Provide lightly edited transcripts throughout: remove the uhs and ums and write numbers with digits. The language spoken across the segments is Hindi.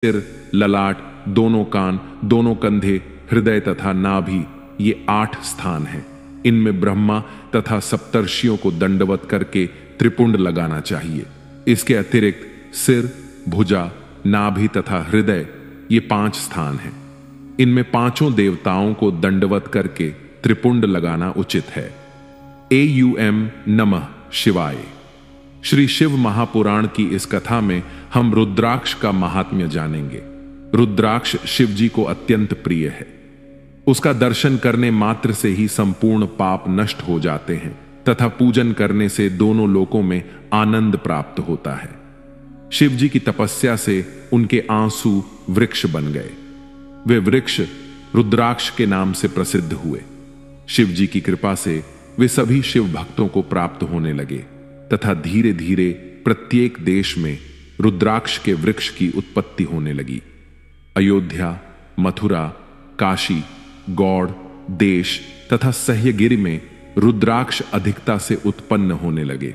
सिर, ललाट, दोनों कान, दोनों कंधे, हृदय तथा नाभि, ये 8 स्थान हैं। इनमें ब्रह्मा तथा सप्तर्षियों को दंडवत करके त्रिपुंड लगाना चाहिए। इसके अतिरिक्त सिर, भुजा, नाभि तथा हृदय, ये 5 स्थान हैं। इनमें 5 देवताओं को दंडवत करके त्रिपुंड लगाना उचित है। एयूएम नमः शिवाय। श्री शिव महापुराण की इस कथा में हम रुद्राक्ष का महात्म्य जानेंगे। रुद्राक्ष शिव जी को अत्यंत प्रिय है। उसका दर्शन करने मात्र से ही संपूर्ण पाप नष्ट हो जाते हैं तथा पूजन करने से दोनों लोकों में आनंद प्राप्त होता है। शिव जी की तपस्या से उनके आंसू वृक्ष बन गए। वे वृक्ष रुद्राक्ष के नाम से प्रसिद्ध हुए। शिव जी की कृपा से वे सभी शिव भक्तों को प्राप्त होने लगे तथा धीरे धीरे प्रत्येक देश में रुद्राक्ष के वृक्ष की उत्पत्ति होने लगी। अयोध्या, मथुरा, काशी, गौड़ देश तथा सह्यगिरि में रुद्राक्ष अधिकता से उत्पन्न होने लगे।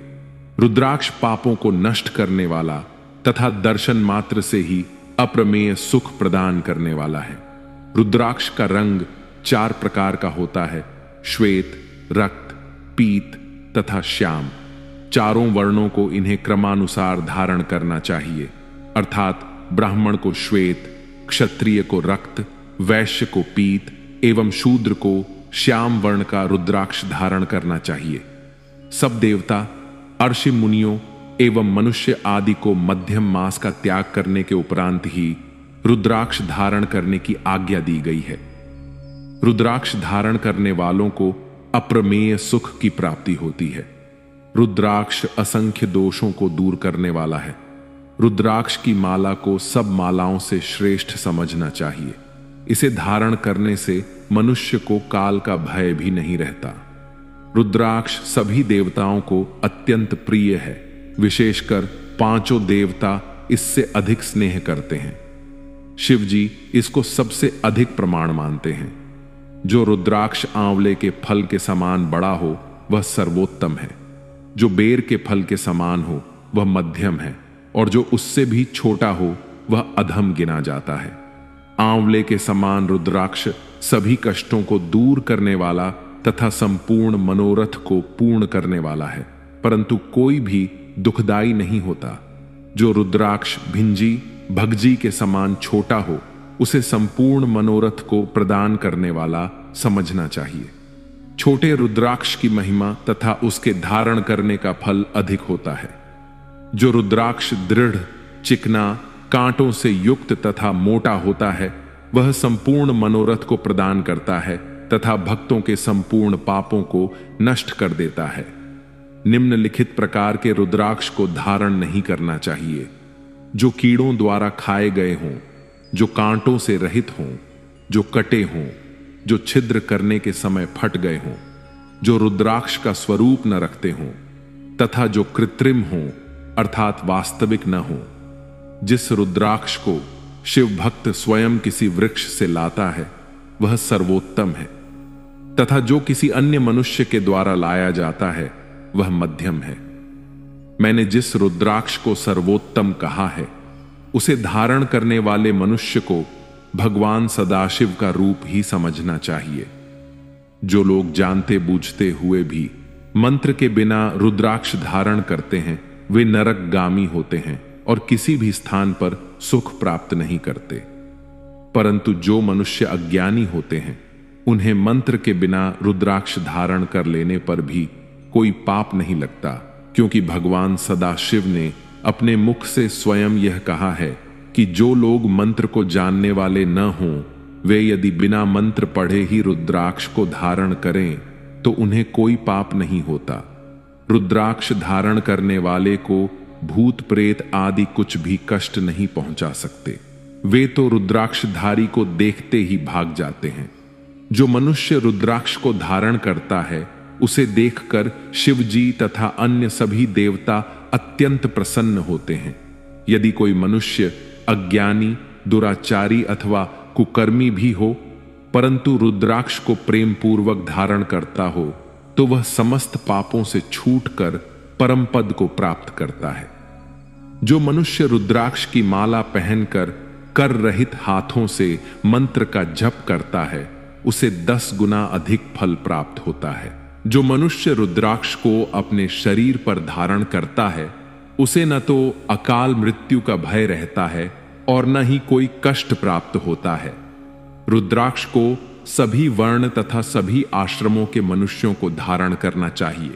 रुद्राक्ष पापों को नष्ट करने वाला तथा दर्शन मात्र से ही अप्रमेय सुख प्रदान करने वाला है। रुद्राक्ष का रंग 4 प्रकार का होता है: श्वेत, रक्त, पीत तथा श्याम। चारों वर्णों को इन्हें क्रमानुसार धारण करना चाहिए, अर्थात ब्राह्मण को श्वेत, क्षत्रिय को रक्त, वैश्य को पीत एवं शूद्र को श्याम वर्ण का रुद्राक्ष धारण करना चाहिए। सब देवता, अर्षि मुनियों एवं मनुष्य आदि को मध्यम मास का त्याग करने के उपरांत ही रुद्राक्ष धारण करने की आज्ञा दी गई है। रुद्राक्ष धारण करने वालों को अप्रमेय सुख की प्राप्ति होती है। रुद्राक्ष असंख्य दोषों को दूर करने वाला है। रुद्राक्ष की माला को सब मालाओं से श्रेष्ठ समझना चाहिए। इसे धारण करने से मनुष्य को काल का भय भी नहीं रहता। रुद्राक्ष सभी देवताओं को अत्यंत प्रिय है। विशेषकर 5 देवता इससे अधिक स्नेह करते हैं। शिव जी इसको सबसे अधिक प्रमाण मानते हैं। जो रुद्राक्ष आंवले के फल के समान बड़ा हो वह सर्वोत्तम है। जो बेर के फल के समान हो वह मध्यम है और जो उससे भी छोटा हो वह अधम गिना जाता है। आंवले के समान रुद्राक्ष सभी कष्टों को दूर करने वाला तथा संपूर्ण मनोरथ को पूर्ण करने वाला है, परंतु कोई भी दुखदाई नहीं होता। जो रुद्राक्ष भिंजी, भगजी के समान छोटा हो उसे संपूर्ण मनोरथ को प्रदान करने वाला समझना चाहिए। छोटे रुद्राक्ष की महिमा तथा उसके धारण करने का फल अधिक होता है। जो रुद्राक्ष दृढ़, चिकना, कांटों से युक्त तथा मोटा होता है वह संपूर्ण मनोरथ को प्रदान करता है तथा भक्तों के संपूर्ण पापों को नष्ट कर देता है। निम्नलिखित प्रकार के रुद्राक्ष को धारण नहीं करना चाहिए: जो कीड़ों द्वारा खाए गए हों, जो कांटों से रहित हों, जो कटे हों, जो छिद्र करने के समय फट गए हों, जो रुद्राक्ष का स्वरूप न रखते हों तथा जो कृत्रिम हों अर्थात वास्तविक न हों। जिस रुद्राक्ष को शिव भक्त स्वयं किसी वृक्ष से लाता है वह सर्वोत्तम है तथा जो किसी अन्य मनुष्य के द्वारा लाया जाता है वह मध्यम है। मैंने जिस रुद्राक्ष को सर्वोत्तम कहा है उसे धारण करने वाले मनुष्य को भगवान सदाशिव का रूप ही समझना चाहिए। जो लोग जानते बूझते हुए भी मंत्र के बिना रुद्राक्ष धारण करते हैं वे नरकगामी होते हैं और किसी भी स्थान पर सुख प्राप्त नहीं करते। परंतु जो मनुष्य अज्ञानी होते हैं उन्हें मंत्र के बिना रुद्राक्ष धारण कर लेने पर भी कोई पाप नहीं लगता, क्योंकि भगवान सदाशिव ने अपने मुख से स्वयं यह कहा है कि जो लोग मंत्र को जानने वाले न हों वे यदि बिना मंत्र पढ़े ही रुद्राक्ष को धारण करें तो उन्हें कोई पाप नहीं होता। रुद्राक्ष धारण करने वाले को भूत प्रेत आदि कुछ भी कष्ट नहीं पहुंचा सकते। वे तो रुद्राक्षधारी को देखते ही भाग जाते हैं। जो मनुष्य रुद्राक्ष को धारण करता है उसे देखकर शिव जी तथा अन्य सभी देवता अत्यंत प्रसन्न होते हैं। यदि कोई मनुष्य अज्ञानी, दुराचारी अथवा कुकर्मी भी हो परंतु रुद्राक्ष को प्रेम पूर्वक धारण करता हो तो वह समस्त पापों से छूटकर परम पद को प्राप्त करता है। जो मनुष्य रुद्राक्ष की माला पहनकर कर रहित हाथों से मंत्र का जप करता है, उसे 10 गुना अधिक फल प्राप्त होता है। जो मनुष्य रुद्राक्ष को अपने शरीर पर धारण करता है, उसे न तो अकाल मृत्यु का भय रहता है और न ही कोई कष्ट प्राप्त होता है। रुद्राक्ष को सभी वर्ण तथा सभी आश्रमों के मनुष्यों को धारण करना चाहिए।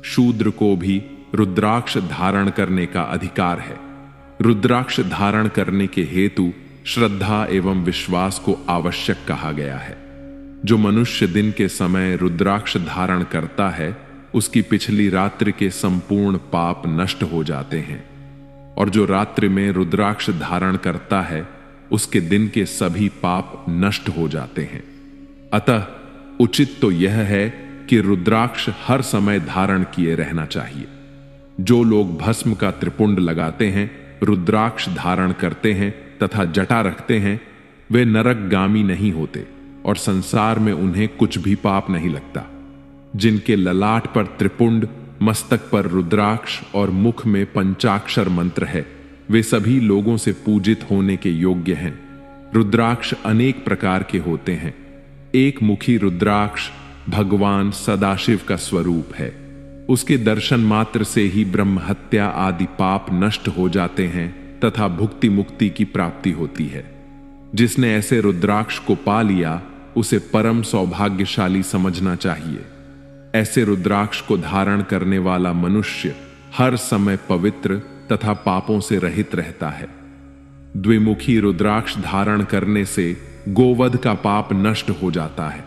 शूद्र को भी रुद्राक्ष धारण करने का अधिकार है। रुद्राक्ष धारण करने के हेतु श्रद्धा एवं विश्वास को आवश्यक कहा गया है। जो मनुष्य दिन के समय रुद्राक्ष धारण करता है, उसकी पिछली रात्रि के संपूर्ण पाप नष्ट हो जाते हैं, और जो रात्रि में रुद्राक्ष धारण करता है, उसके दिन के सभी पाप नष्ट हो जाते हैं। अतः उचित तो यह है कि रुद्राक्ष हर समय धारण किए रहना चाहिए। जो लोग भस्म का त्रिपुंड लगाते हैं, रुद्राक्ष धारण करते हैं तथा जटा रखते हैं, वे नरकगामी नहीं होते और संसार में उन्हें कुछ भी पाप नहीं लगता। जिनके ललाट पर त्रिपुंड, मस्तक पर रुद्राक्ष और मुख में पंचाक्षर मंत्र है, वे सभी लोगों से पूजित होने के योग्य हैं। रुद्राक्ष अनेक प्रकार के होते हैं। एक मुखी रुद्राक्ष भगवान सदाशिव का स्वरूप है। उसके दर्शन मात्र से ही ब्रह्म हत्या आदि पाप नष्ट हो जाते हैं तथा भुक्ति मुक्ति की प्राप्ति होती है। जिसने ऐसे रुद्राक्ष को पा लिया, उसे परम सौभाग्यशाली समझना चाहिए। ऐसे रुद्राक्ष को धारण करने वाला मनुष्य हर समय पवित्र तथा पापों से रहित रहता है। द्विमुखी रुद्राक्ष धारण करने से गोवध का पाप नष्ट हो जाता है।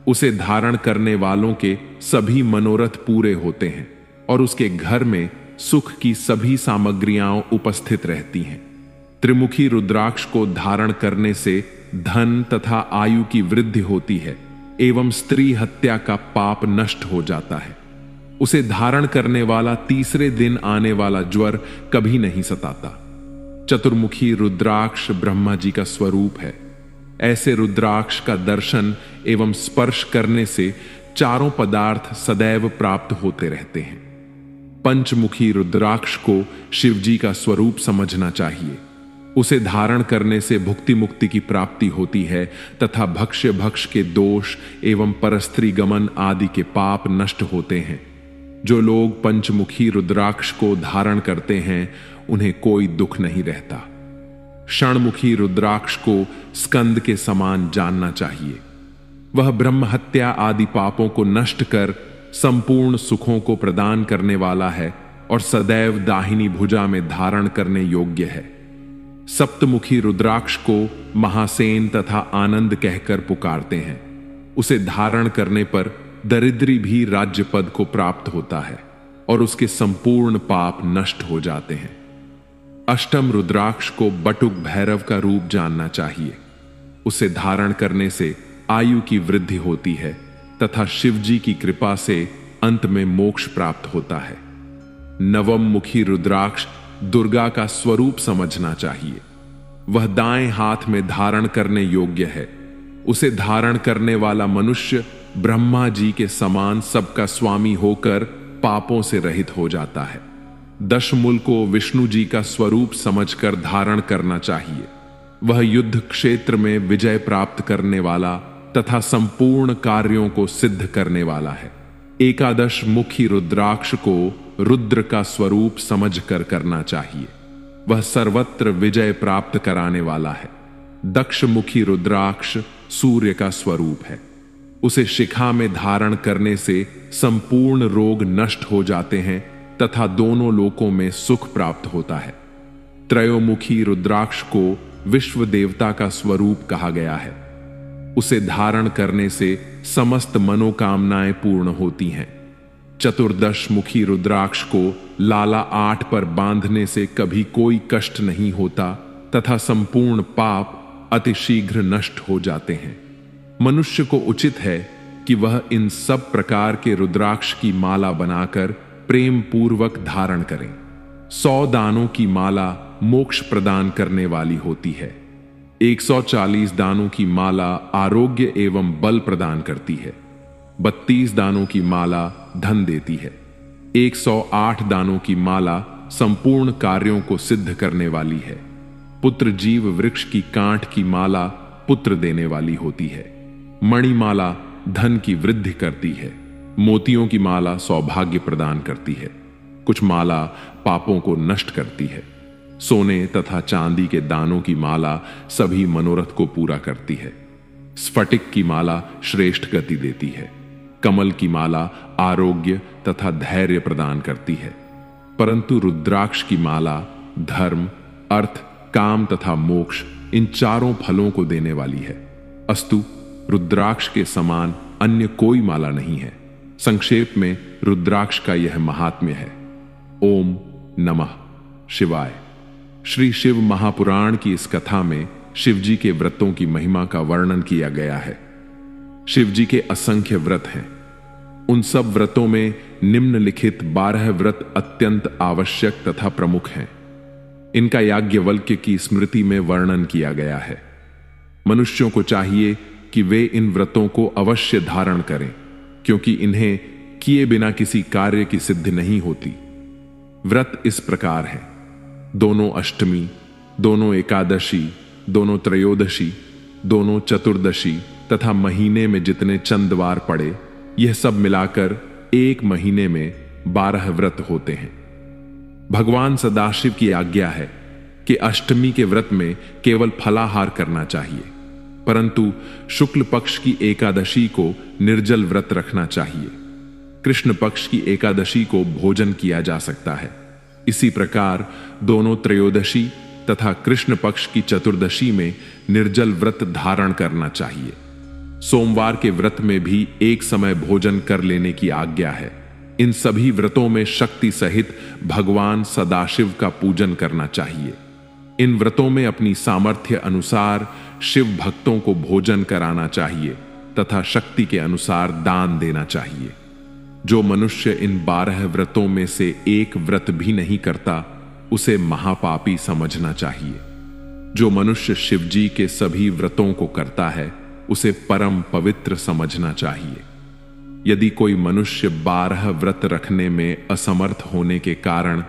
उसे धारण करने वालों के सभी मनोरथ पूरे होते हैं और उसके घर में सुख की सभी सामग्रियां उपस्थित रहती हैं। त्रिमुखी रुद्राक्ष को धारण करने से धन तथा आयु की वृद्धि होती है एवं स्त्री हत्या का पाप नष्ट हो जाता है। उसे धारण करने वाला तीसरे दिन आने वाला ज्वर कभी नहीं सताता। चतुर्मुखी रुद्राक्ष ब्रह्मा जी का स्वरूप है। ऐसे रुद्राक्ष का दर्शन एवं स्पर्श करने से चारों पदार्थ सदैव प्राप्त होते रहते हैं। पंचमुखी रुद्राक्ष को शिव जी का स्वरूप समझना चाहिए। उसे धारण करने से भुक्ति मुक्ति की प्राप्ति होती है तथा भक्ष्य भक्ष के दोष एवं परस्त्री गमन आदि के पाप नष्ट होते हैं। जो लोग पंचमुखी रुद्राक्ष को धारण करते हैं, उन्हें कोई दुख नहीं रहता। षणमुखी रुद्राक्ष को स्कंद के समान जानना चाहिए। वह ब्रह्म हत्या आदि पापों को नष्ट कर संपूर्ण सुखों को प्रदान करने वाला है और सदैव दाहिनी भुजा में धारण करने योग्य है। सप्तमुखी रुद्राक्ष को महासेन तथा आनंद कहकर पुकारते हैं। उसे धारण करने पर दरिद्री भी राज्य पद को प्राप्त होता है और उसके संपूर्ण पाप नष्ट हो जाते हैं। अष्टम रुद्राक्ष को बटुक भैरव का रूप जानना चाहिए। उसे धारण करने से आयु की वृद्धि होती है तथा शिव जी की कृपा से अंत में मोक्ष प्राप्त होता है। नवम मुखी रुद्राक्ष दुर्गा का स्वरूप समझना चाहिए। वह दाएं हाथ में धारण करने योग्य है। उसे धारण करने वाला मनुष्य ब्रह्मा जी के समान सबका स्वामी होकर पापों से रहित हो जाता है। दशमूल को विष्णु जी का स्वरूप समझकर धारण करना चाहिए। वह युद्ध क्षेत्र में विजय प्राप्त करने वाला तथा संपूर्ण कार्यों को सिद्ध करने वाला है। एकादश मुखी रुद्राक्ष को रुद्र का स्वरूप समझकर करना चाहिए। वह सर्वत्र विजय प्राप्त कराने वाला है। दक्ष मुखी रुद्राक्ष सूर्य का स्वरूप है। उसे शिखा में धारण करने से संपूर्ण रोग नष्ट हो जाते हैं तथा दोनों लोकों में सुख प्राप्त होता है। त्रयोमुखी रुद्राक्ष को विश्व देवता का स्वरूप कहा गया है। उसे धारण करने से समस्त मनोकामनाएं पूर्ण होती हैं। चतुर्दश मुखी रुद्राक्ष को लाला 8 पर बांधने से कभी कोई कष्ट नहीं होता तथा संपूर्ण पाप अतिशीघ्र नष्ट हो जाते हैं। मनुष्य को उचित है कि वह इन सब प्रकार के रुद्राक्ष की माला बनाकर प्रेम पूर्वक धारण करें। 100 दानों की माला मोक्ष प्रदान करने वाली होती है। 140 दानों की माला आरोग्य एवं बल प्रदान करती है। 32 दानों की माला धन देती है। 108 दानों की माला संपूर्ण कार्यों को सिद्ध करने वाली है। पुत्र जीव वृक्ष की कांठ की माला पुत्र देने वाली होती है। मणिमाला धन की वृद्धि करती है। मोतियों की माला सौभाग्य प्रदान करती है। कुछ माला पापों को नष्ट करती है। सोने तथा चांदी के दानों की माला सभी मनोरथ को पूरा करती है। स्फटिक की माला श्रेष्ठ गति देती है। कमल की माला आरोग्य तथा धैर्य प्रदान करती है। परंतु रुद्राक्ष की माला धर्म, अर्थ, काम तथा मोक्ष इन चारों फलों को देने वाली है। अस्तु रुद्राक्ष के समान अन्य कोई माला नहीं है। संक्षेप में रुद्राक्ष का यह महात्म्य है। ओम नमः शिवाय। श्री शिव महापुराण की इस कथा में शिव जी के व्रतों की महिमा का वर्णन किया गया है। शिव जी के असंख्य व्रत हैं। उन सब व्रतों में निम्नलिखित 12 व्रत अत्यंत आवश्यक तथा प्रमुख हैं। इनका याज्ञवल्क्य की स्मृति में वर्णन किया गया है। मनुष्यों को चाहिए कि वे इन व्रतों को अवश्य धारण करें, क्योंकि इन्हें किए बिना किसी कार्य की सिद्धि नहीं होती। व्रत इस प्रकार है: दोनों अष्टमी, दोनों एकादशी, दोनों त्रयोदशी, दोनों चतुर्दशी तथा महीने में जितने चंदवार पड़े, यह सब मिलाकर एक महीने में 12 व्रत होते हैं। भगवान सदाशिव की आज्ञा है कि अष्टमी के व्रत में केवल फलाहार करना चाहिए, परंतु शुक्ल पक्ष की एकादशी को निर्जल व्रत रखना चाहिए। कृष्ण पक्ष की एकादशी को भोजन किया जा सकता है। इसी प्रकार दोनों त्रयोदशी तथा कृष्ण पक्ष की चतुर्दशी में निर्जल व्रत धारण करना चाहिए। सोमवार के व्रत में भी एक समय भोजन कर लेने की आज्ञा है। इन सभी व्रतों में शक्ति सहित भगवान सदाशिव का पूजन करना चाहिए। इन व्रतों में अपनी सामर्थ्य अनुसार शिव भक्तों को भोजन कराना चाहिए तथा शक्ति के अनुसार दान देना चाहिए। जो मनुष्य इन 12 व्रतों में से एक व्रत भी नहीं करता, उसे महापापी समझना चाहिए। जो मनुष्य शिव जी के सभी व्रतों को करता है, उसे परम पवित्र समझना चाहिए। यदि कोई मनुष्य 12 व्रत रखने में असमर्थ होने के कारण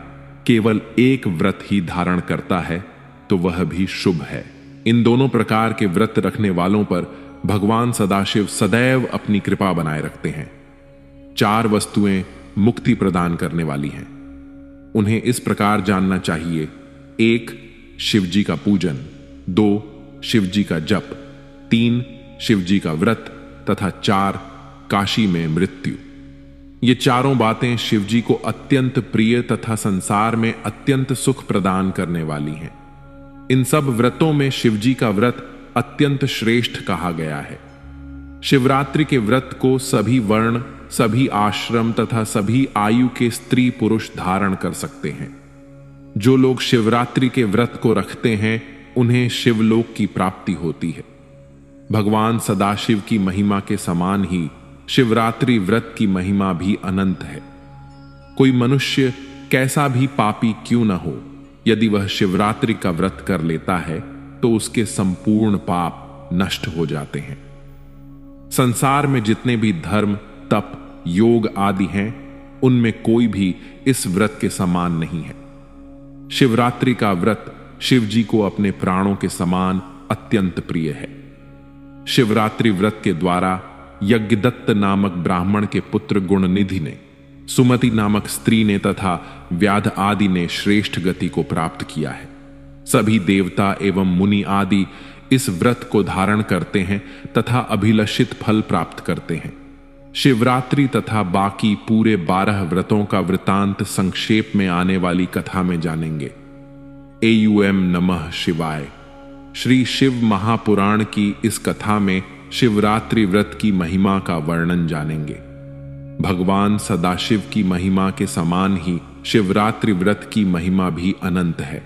केवल एक व्रत ही धारण करता है, तो वह भी शुभ है। इन दोनों प्रकार के व्रत रखने वालों पर भगवान सदाशिव सदैव अपनी कृपा बनाए रखते हैं। 4 वस्तुएं मुक्ति प्रदान करने वाली हैं। उन्हें इस प्रकार जानना चाहिए: 1 शिव जी का पूजन, 2 शिव जी का जप, 3 शिव जी का व्रत तथा 4 काशी में मृत्यु। ये चारों बातें शिव जी को अत्यंत प्रिय तथा संसार में अत्यंत सुख प्रदान करने वाली हैं। इन सब व्रतों में शिव जी का व्रत अत्यंत श्रेष्ठ कहा गया है। शिवरात्रि के व्रत को सभी वर्ण, सभी आश्रम तथा सभी आयु के स्त्री पुरुष धारण कर सकते हैं। जो लोग शिवरात्रि के व्रत को रखते हैं, उन्हें शिवलोक की प्राप्ति होती है। भगवान सदाशिव की महिमा के समान ही शिवरात्रि व्रत की महिमा भी अनंत है। कोई मनुष्य कैसा भी पापी क्यों न हो, यदि वह शिवरात्रि का व्रत कर लेता है तो उसके संपूर्ण पाप नष्ट हो जाते हैं। संसार में जितने भी धर्म, तप, योग आदि हैं, उनमें कोई भी इस व्रत के समान नहीं है। शिवरात्रि का व्रत शिव जी को अपने प्राणों के समान अत्यंत प्रिय है। शिवरात्रि व्रत के द्वारा यज्ञदत्त नामक ब्राह्मण के पुत्र गुणनिधि ने, सुमति नामक स्त्री ने तथा व्याध आदि ने श्रेष्ठ गति को प्राप्त किया है। सभी देवता एवं मुनि आदि इस व्रत को धारण करते हैं तथा अभिलषित फल प्राप्त करते हैं। शिवरात्रि तथा बाकी पूरे 12 व्रतों का वृतांत संक्षेप में आने वाली कथा में जानेंगे। एयूएम नमः शिवाय। श्री शिव महापुराण की इस कथा में शिवरात्रि व्रत की महिमा का वर्णन जानेंगे। भगवान सदाशिव की महिमा के समान ही शिवरात्रि व्रत की महिमा भी अनंत है।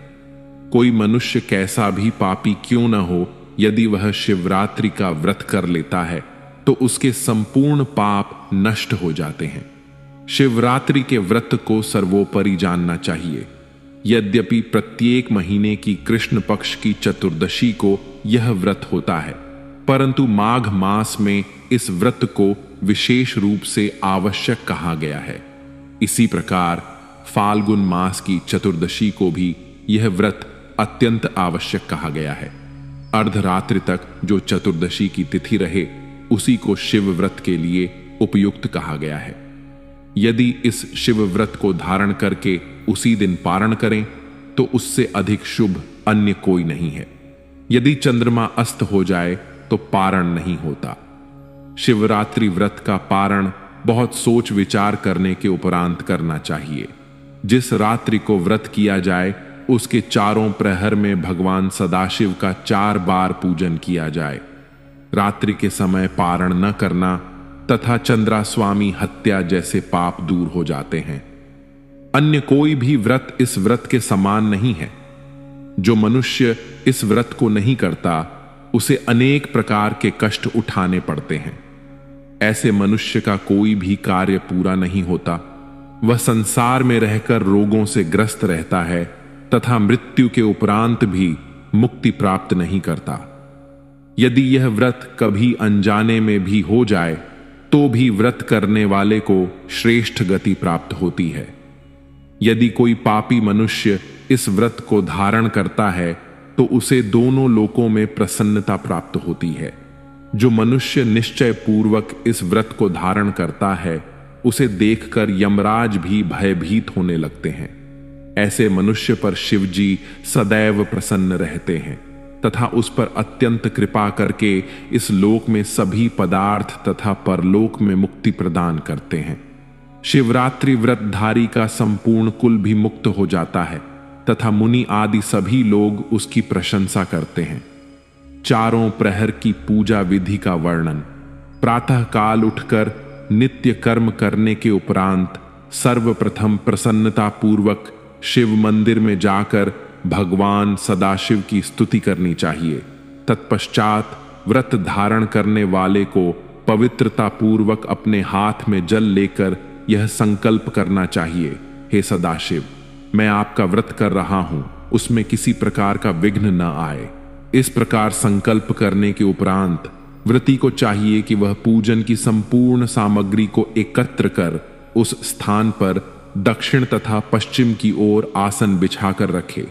कोई मनुष्य कैसा भी पापी क्यों न हो, यदि वह शिवरात्रि का व्रत कर लेता है तो उसके संपूर्ण पाप नष्ट हो जाते हैं। शिवरात्रि के व्रत को सर्वोपरि जानना चाहिए। यद्यपि प्रत्येक महीने की कृष्ण पक्ष की चतुर्दशी को यह व्रत होता है, परंतु माघ मास में इस व्रत को विशेष रूप से आवश्यक कहा गया है। इसी प्रकार फाल्गुन मास की चतुर्दशी को भी यह व्रत अत्यंत आवश्यक कहा गया है। अर्धरात्रि तक जो चतुर्दशी की तिथि रहे उसी को शिव व्रत के लिए उपयुक्त कहा गया है। यदि इस शिव व्रत को धारण करके उसी दिन पारण करें तो उससे अधिक शुभ अन्य कोई नहीं है। यदि चंद्रमा अस्त हो जाए तो पारण नहीं होता। शिवरात्रि व्रत का पारण बहुत सोच विचार करने के उपरांत करना चाहिए। जिस रात्रि को व्रत किया जाए उसके चारों प्रहर में भगवान सदाशिव का 4 बार पूजन किया जाए। रात्रि के समय पारण न करना तथा चंद्रास्वामी हत्या जैसे पाप दूर हो जाते हैं। अन्य कोई भी व्रत इस व्रत के समान नहीं है। जो मनुष्य इस व्रत को नहीं करता उसे अनेक प्रकार के कष्ट उठाने पड़ते हैं। ऐसे मनुष्य का कोई भी कार्य पूरा नहीं होता। वह संसार में रहकर रोगों से ग्रस्त रहता है तथा मृत्यु के उपरांत भी मुक्ति प्राप्त नहीं करता। यदि यह व्रत कभी अनजाने में भी हो जाए तो भी व्रत करने वाले को श्रेष्ठ गति प्राप्त होती है। यदि कोई पापी मनुष्य इस व्रत को धारण करता है तो उसे दोनों लोकों में प्रसन्नता प्राप्त होती है। जो मनुष्य निश्चय पूर्वक इस व्रत को धारण करता है उसे देखकर यमराज भी भयभीत होने लगते हैं। ऐसे मनुष्य पर शिवजी सदैव प्रसन्न रहते हैं तथा उस पर अत्यंत कृपा करके इस लोक में सभी पदार्थ तथा परलोक में मुक्ति प्रदान करते हैं। शिवरात्रि व्रतधारी का संपूर्ण कुल भी मुक्त हो जाता है तथा मुनि आदि सभी लोग उसकी प्रशंसा करते हैं। चारों प्रहर की पूजा विधि का वर्णन। प्रातः काल उठकर नित्य कर्म करने के उपरांत सर्वप्रथम प्रसन्नता पूर्वक शिव मंदिर में जाकर भगवान सदाशिव की स्तुति करनी चाहिए। तत्पश्चात व्रत धारण करने वाले को पवित्रता पूर्वक अपने हाथ में जल लेकर यह संकल्प करना चाहिए, हे सदाशिव, मैं आपका व्रत कर रहा हूं, उसमें किसी प्रकार का विघ्न न आए। इस प्रकार संकल्प करने के उपरांत व्रती को चाहिए कि वह पूजन की संपूर्ण सामग्री को एकत्र कर उस स्थान पर दक्षिण तथा पश्चिम की ओर आसन बिछाकर रखे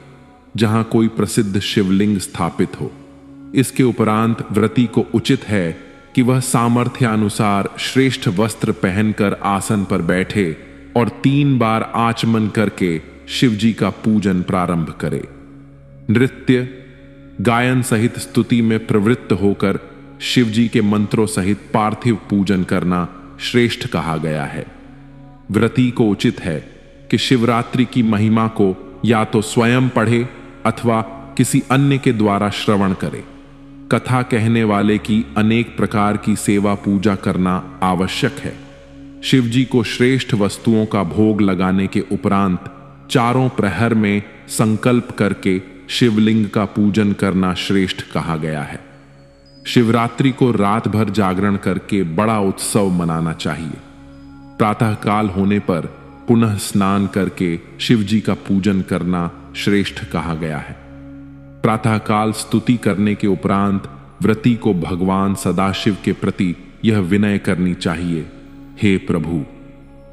जहां कोई प्रसिद्ध शिवलिंग स्थापित हो। इसके उपरांत व्रती को उचित है कि वह सामर्थ्यानुसार श्रेष्ठ वस्त्र पहनकर आसन पर बैठे और 3 बार आचमन करके शिवजी का पूजन प्रारंभ करे। नृत्य गायन सहित स्तुति में प्रवृत्त होकर शिवजी के मंत्रों सहित पार्थिव पूजन करना श्रेष्ठ कहा गया है। व्रती को उचित है कि शिवरात्रि की महिमा को या तो स्वयं पढ़े अथवा किसी अन्य के द्वारा श्रवण करे। कथा कहने वाले की अनेक प्रकार की सेवा पूजा करना आवश्यक है। शिवजी को श्रेष्ठ वस्तुओं का भोग लगाने के उपरांत चारों प्रहर में संकल्प करके शिवलिंग का पूजन करना श्रेष्ठ कहा गया है। शिवरात्रि को रात भर जागरण करके बड़ा उत्सव मनाना चाहिए। प्रातः काल होने पर पुनः स्नान करके शिवजी का पूजन करना श्रेष्ठ कहा गया है। प्रातः काल स्तुति करने के उपरांत व्रती को भगवान सदाशिव के प्रति यह विनय करनी चाहिए, हे प्रभु,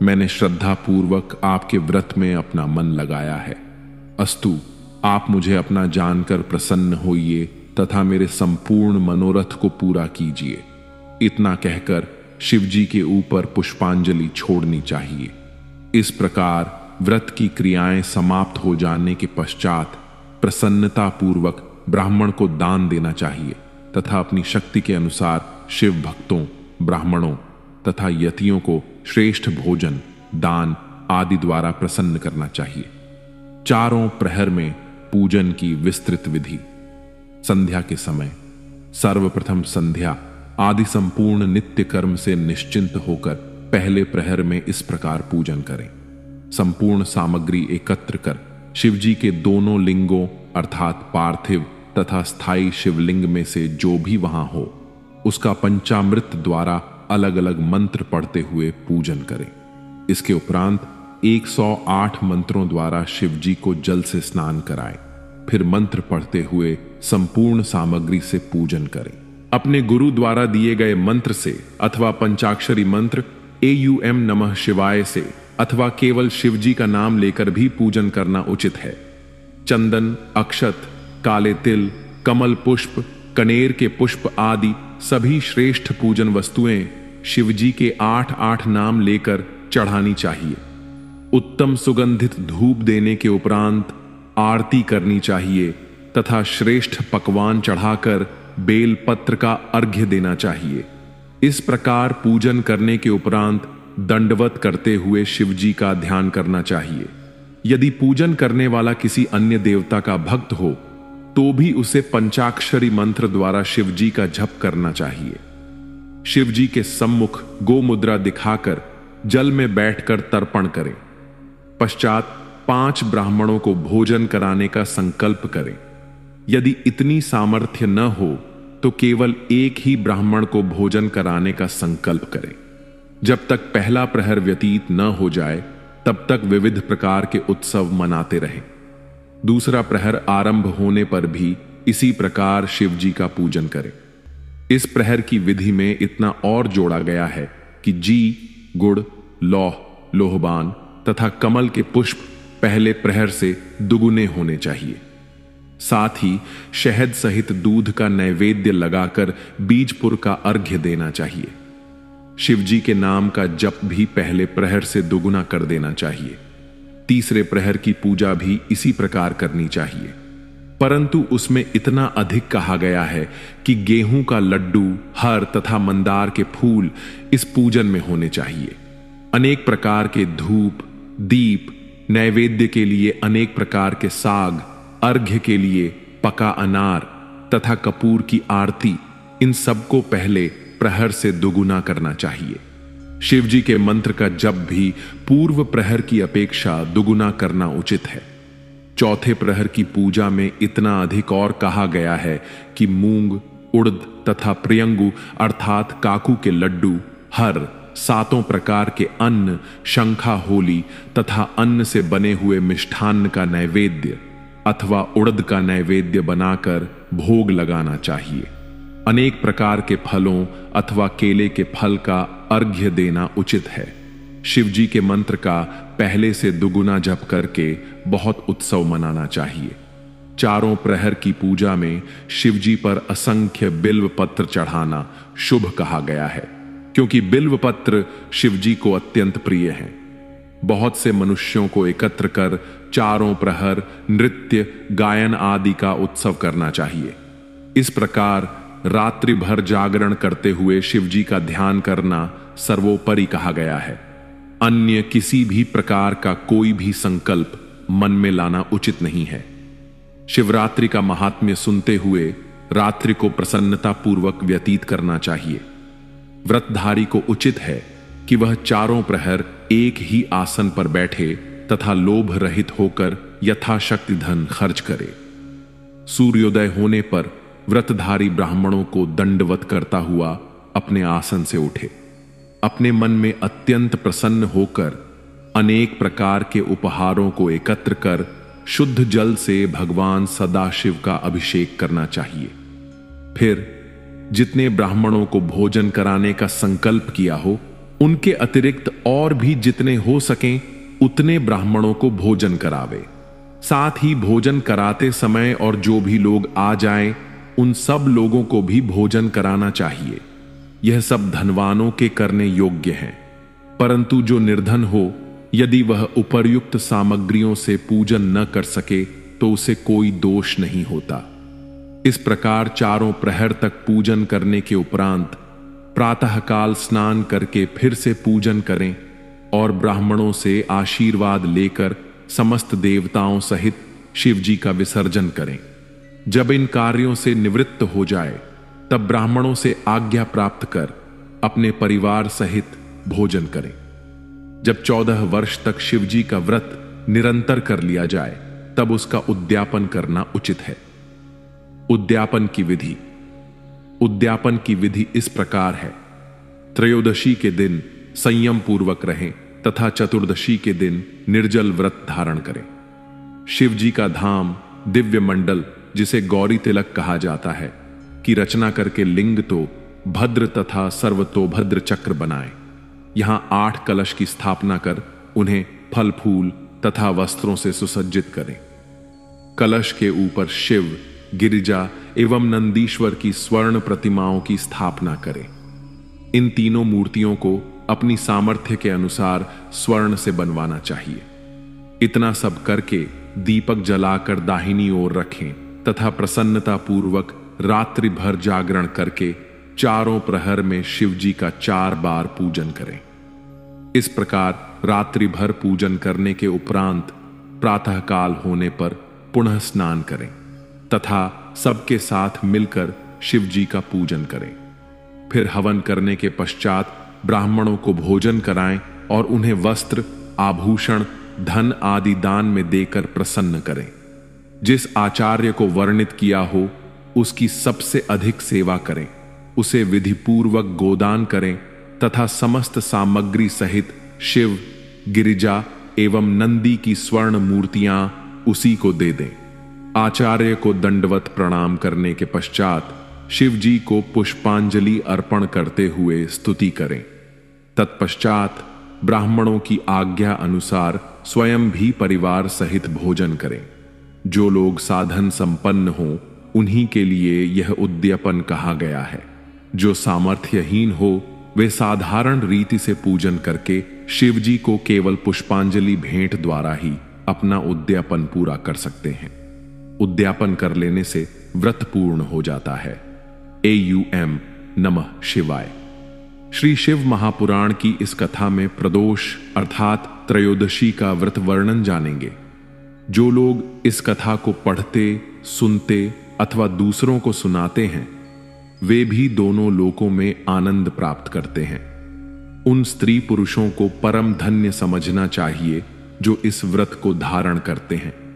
मैंने श्रद्धा पूर्वक आपके व्रत में अपना मन लगाया है। अस्तु, आप मुझे अपना जानकर प्रसन्न होइए तथा मेरे संपूर्ण मनोरथ को पूरा कीजिए। इतना कहकर शिवजी के ऊपर पुष्पांजलि छोड़नी चाहिए। इस प्रकार व्रत की क्रियाएं समाप्त हो जाने के पश्चात प्रसन्नता पूर्वक ब्राह्मण को दान देना चाहिए तथा अपनी शक्ति के अनुसार शिव भक्तों, ब्राह्मणों तथा यतियों को श्रेष्ठ भोजन, दान आदि द्वारा प्रसन्न करना चाहिए। चारों प्रहर में पूजन की विस्तृत विधि। संध्या के समय सर्वप्रथम संध्या आदि संपूर्ण नित्य कर्म से निश्चिंत होकर पहले प्रहर में इस प्रकार पूजन करें। संपूर्ण सामग्री एकत्र कर शिवजी के दोनों लिंगों अर्थात पार्थिव तथा स्थायी शिवलिंग में से जो भी वहां हो उसका पंचामृत द्वारा अलग अलग मंत्र पढ़ते हुए पूजन करें। इसके उपरांत 108 मंत्रों द्वारा शिवजी को जल से स्नान कराएं। फिर मंत्र पढ़ते हुए संपूर्ण सामग्री से पूजन करें। अपने गुरु द्वारा दिए गए मंत्र से अथवा पंचाक्षरी मंत्र AUM नमः शिवाय से अथवा केवल शिवजी का नाम लेकर भी पूजन करना उचित है। चंदन, अक्षत, काले तिल, कमल पुष्प, कनेर के पुष्प आदि सभी श्रेष्ठ पूजन वस्तुएं शिवजी के 8-8 नाम लेकर चढ़ानी चाहिए। उत्तम सुगंधित धूप देने के उपरांत आरती करनी चाहिए तथा श्रेष्ठ पकवान चढ़ाकर बेल पत्र का अर्घ्य देना चाहिए। इस प्रकार पूजन करने के उपरांत दंडवत करते हुए शिवजी का ध्यान करना चाहिए। यदि पूजन करने वाला किसी अन्य देवता का भक्त हो तो भी उसे पंचाक्षरी मंत्र द्वारा शिवजी का जप करना चाहिए। शिवजी के सम्मुख गोमुद्रा दिखाकर जल में बैठकर तर्पण करें। पश्चात 5 ब्राह्मणों को भोजन कराने का संकल्प करें। यदि इतनी सामर्थ्य न हो तो केवल एक ही ब्राह्मण को भोजन कराने का संकल्प करें। जब तक पहला प्रहर व्यतीत न हो जाए तब तक विविध प्रकार के उत्सव मनाते रहें। दूसरा प्रहर आरंभ होने पर भी इसी प्रकार शिवजी का पूजन करें। इस प्रहर की विधि में इतना और जोड़ा गया है कि जी, गुड़, लौह, लोहबान तथा कमल के पुष्प पहले प्रहर से दुगुने होने चाहिए। साथ ही शहद सहित दूध का नैवेद्य लगाकर बीजपुर का अर्घ्य देना चाहिए। शिवजी के नाम का जप भी पहले प्रहर से दुगुना कर देना चाहिए। तीसरे प्रहर की पूजा भी इसी प्रकार करनी चाहिए, परंतु उसमें इतना अधिक कहा गया है कि गेहूं का लड्डू, हर तथा मंदार के फूल इस पूजन में होने चाहिए। अनेक प्रकार के धूप, दीप, नैवेद्य के लिए अनेक प्रकार के साग, अर्घ्य के लिए पका अनार तथा कपूर की आरती, इन सबको पहले प्रहर से दुगुना करना चाहिए। शिवजी के मंत्र का जप भी पूर्व प्रहर की अपेक्षा दुगुना करना उचित है। चौथे प्रहर की पूजा में इतना अधिक और कहा गया है कि मूंग, उड़द तथा प्रियंगु अर्थात काकू के लड्डू, हर, 7 प्रकार के अन्न, शंखा होली तथा अन्न से बने हुए मिष्ठान्न का नैवेद्य अथवा उड़द का नैवेद्य बनाकर भोग लगाना चाहिए। अनेक प्रकार के फलों अथवा केले के फल का अर्घ्य देना उचित है। शिवजी के मंत्र का पहले से दुगुना जप करके बहुत उत्सव मनाना चाहिए। चारों प्रहर की पूजा में शिवजी पर असंख्य बिल्व पत्र चढ़ाना शुभ कहा गया है, क्योंकि बिल्व पत्र शिवजी को अत्यंत प्रिय हैं। बहुत से मनुष्यों को एकत्र कर चारों प्रहर नृत्य, गायन आदि का उत्सव करना चाहिए। इस प्रकार रात्रि भर जागरण करते हुए शिवजी का ध्यान करना सर्वोपरि कहा गया है। अन्य किसी भी प्रकार का कोई भी संकल्प मन में लाना उचित नहीं है। शिवरात्रि का महात्म्य सुनते हुए रात्रि को प्रसन्नता पूर्वक व्यतीत करना चाहिए। व्रतधारी को उचित है कि वह चारों प्रहर एक ही आसन पर बैठे तथा लोभ रहित होकर यथाशक्ति धन खर्च करे। सूर्योदय होने पर व्रतधारी ब्राह्मणों को दंडवत करता हुआ अपने आसन से उठे। अपने मन में अत्यंत प्रसन्न होकर अनेक प्रकार के उपहारों को एकत्र कर शुद्ध जल से भगवान सदाशिव का अभिषेक करना चाहिए। फिर जितने ब्राह्मणों को भोजन कराने का संकल्प किया हो, उनके अतिरिक्त और भी जितने हो सकें उतने ब्राह्मणों को भोजन करावे। साथ ही भोजन कराते समय और जो भी लोग आ जाएं, उन सब लोगों को भी भोजन कराना चाहिए। यह सब धनवानों के करने योग्य हैं, परंतु जो निर्धन हो, यदि वह उपर्युक्त सामग्रियों से पूजन न कर सके तो उसे कोई दोष नहीं होता। इस प्रकार चारों प्रहर तक पूजन करने के उपरांत प्रातःकाल स्नान करके फिर से पूजन करें और ब्राह्मणों से आशीर्वाद लेकर समस्त देवताओं सहित शिवजी का विसर्जन करें। जब इन कार्यों से निवृत्त हो जाए तब ब्राह्मणों से आज्ञा प्राप्त कर अपने परिवार सहित भोजन करें। जब 14 वर्ष तक शिवजी का व्रत निरंतर कर लिया जाए तब उसका उद्यापन करना उचित है। उद्यापन की विधि इस प्रकार है। त्रयोदशी के दिन संयम पूर्वक रहें तथा चतुर्दशी के दिन निर्जल व्रत धारण करें। शिवजी का धाम दिव्य मंडल, जिसे गौरी तिलक कहा जाता है, की रचना करके लिंग तो भद्र तथा सर्वतोभद्र चक्र बनाएं। यहां 8 कलश की स्थापना कर उन्हें फल फूल तथा वस्त्रों से सुसज्जित करें। कलश के ऊपर शिव गिरिजा एवं नंदीश्वर की स्वर्ण प्रतिमाओं की स्थापना करें। इन तीनों मूर्तियों को अपनी सामर्थ्य के अनुसार स्वर्ण से बनवाना चाहिए। इतना सब करके दीपक जलाकर दाहिनी ओर रखें तथा प्रसन्नता पूर्वक रात्रि भर जागरण करके चारों प्रहर में शिव जी का 4 बार पूजन करें। इस प्रकार रात्रि भर पूजन करने के उपरांत प्रातःकाल होने पर पुनः स्नान करें तथा सबके साथ मिलकर शिव जी का पूजन करें। फिर हवन करने के पश्चात ब्राह्मणों को भोजन कराएं और उन्हें वस्त्र, आभूषण, धन आदि दान में देकर प्रसन्न करें। जिस आचार्य को वर्णित किया हो उसकी सबसे अधिक सेवा करें, उसे विधिपूर्वक गोदान करें तथा समस्त सामग्री सहित शिव, गिरिजा एवं नंदी की स्वर्ण मूर्तियां उसी को दे दें। आचार्य को दंडवत प्रणाम करने के पश्चात शिव जी को पुष्पांजलि अर्पण करते हुए स्तुति करें। तत्पश्चात ब्राह्मणों की आज्ञा अनुसार स्वयं भी परिवार सहित भोजन करें। जो लोग साधन संपन्न हों उन्हीं के लिए यह उद्यापन कहा गया है। जो सामर्थ्यहीन हो वे साधारण रीति से पूजन करके शिव जी को केवल पुष्पांजलि भेंट द्वारा ही अपना उद्यापन पूरा कर सकते हैं। उद्यापन कर लेने से व्रत पूर्ण हो जाता है। AUM नमः शिवाय। श्री शिव महापुराण की इस कथा में प्रदोष अर्थात त्रयोदशी का व्रत वर्णन जानेंगे। जो लोग इस कथा को पढ़ते, सुनते अथवा दूसरों को सुनाते हैं वे भी दोनों लोकों में आनंद प्राप्त करते हैं। उन स्त्री पुरुषों को परम धन्य समझना चाहिए जो इस व्रत को धारण करते हैं।